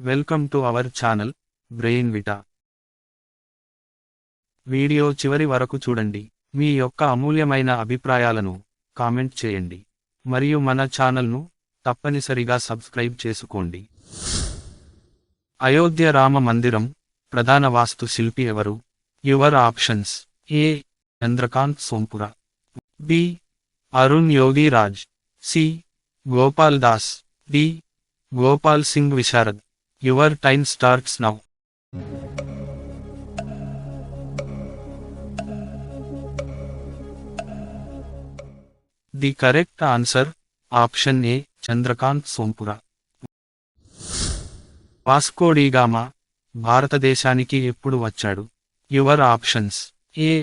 Welcome to our channel brain Vita. Video చివరి వరకు చూడండి. మీ యొక్క అమూల్యమైన అభిప్రాయాలను కామెంట్ చేయండి మరియు మన ఛానల్ను తప్పనిసరిగా సబ్స్క్రైబ్ చేసుకోండి. అయోధ్య రామ మందిరం ప్రధాన వాస్తు శిల్పి ఎవరు? Your options: A. Chandrakant Sompura, B. Arun Yogi Raj, C. Gopal Das, D. Gopal Singh Visharad. Your time starts now. The correct answer option A, Chandrakant Sompura. Vasco da Gama భారతదేశానికి ఎప్పుడు వచ్చాడు? Your options: A.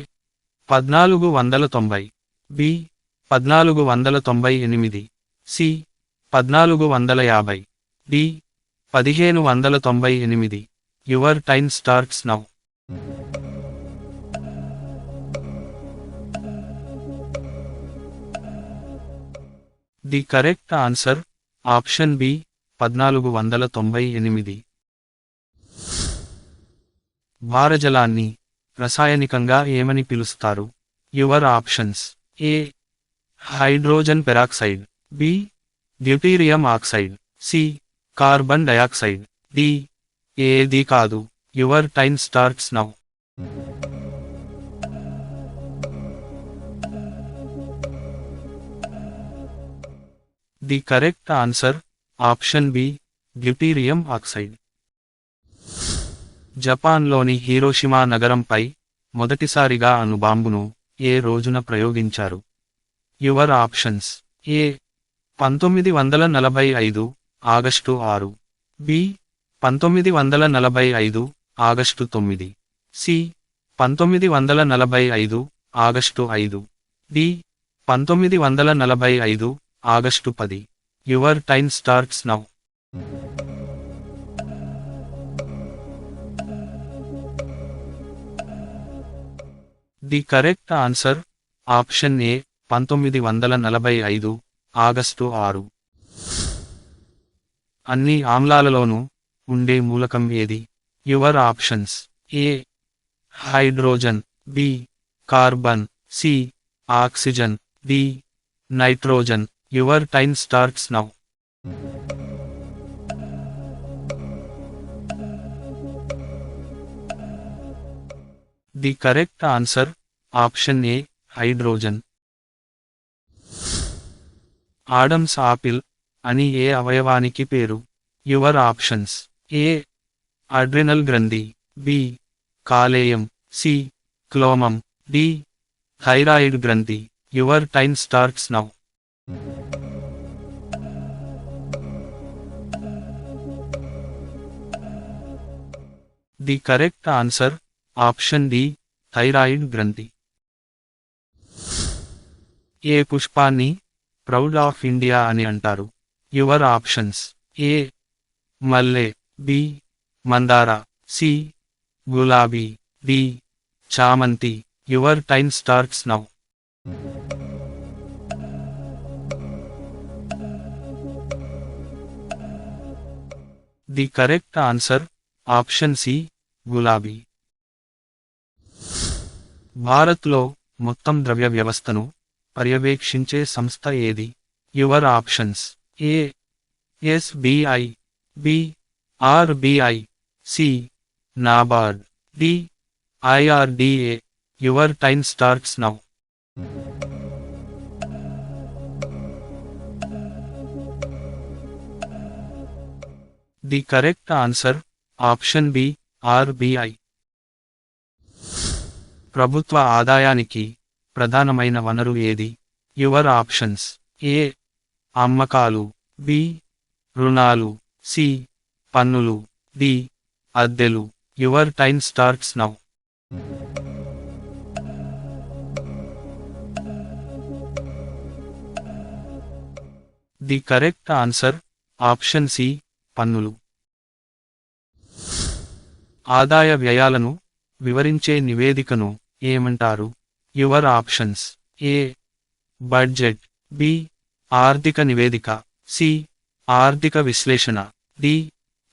1490, B. 1498, C. 1450, D. 1598. Your time starts now. The correct answer option B, 1498. భారజలాన్ని రసాయనికంగా ఏమని పిలుస్తారు? Your options: A. Hydrogen peroxide, B. Deuterium oxide, C. Carbon dioxide, D. ఏది కాదు. Your time starts now. The correct answer option B, deuterium oxide. జపాన్లోని Hiroshima నగరంపై మొదటిసారిగా అణుబాంబును ఏ రోజున ప్రయోగించారు? Your options: A. 1945, August 6, B. 1945, August 9, C. 1945, August 5, D. 1945, August 10. Your time starts now. The correct answer option A, 1945, August 6. అన్ని ఆమ్లాలలోనూ ఉండే మూలకం ఏది? Your options: A. Hydrogen, B. Carbon, C. Oxygen, D. Nitrogen. Your time starts now. The correct answer option A, hydrogen. Adam's apple అని ఏ అవయవానికి పేరు? Your options: A. Adrenal గ్రంథి, బి. కాలేయం, సి. క్లోమం, డి. థైరాయిడ్ గ్రంథి. Your time starts now. The correct answer option D, thyroid గ్రంథి. ఏ పుష్పాన్ని ప్రౌడ్ ఆఫ్ ఇండియా అని అంటారు? Your options: A. మల్లె, బి. మందార, సి. గులాబీ, డి. చామంతి. Your time starts now. The correct answer option C, గులాబీ. భారత్లో మొత్తం ద్రవ్య వ్యవస్థను పర్యవేక్షించే సంస్థ ఏది? Your options: A. SBI, B. RBI, C. NABARD, D. IRDA. Your time starts now. The correct answer option B, RBI. ప్రభుత్వ ఆదాయానికి ప్రధానమైన వనరు ఏది? Your options: A. అమ్మకాలు, బి. రుణాలు, సి. పన్నులు, డి. అద్దెలు. Your time starts now. The correct answer option C, పన్నులు. ఆదాయ వ్యయాలను వివరించే నివేదికను ఏమంటారు? Your options: A. Budget, B. ఆర్థిక నివేదిక, సి. ఆర్థిక విశ్లేషణ, డి.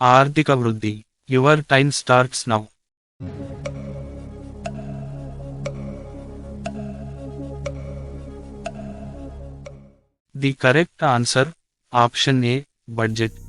ఆర్థిక వృద్ధి. Your time starts now. The correct answer option A, budget.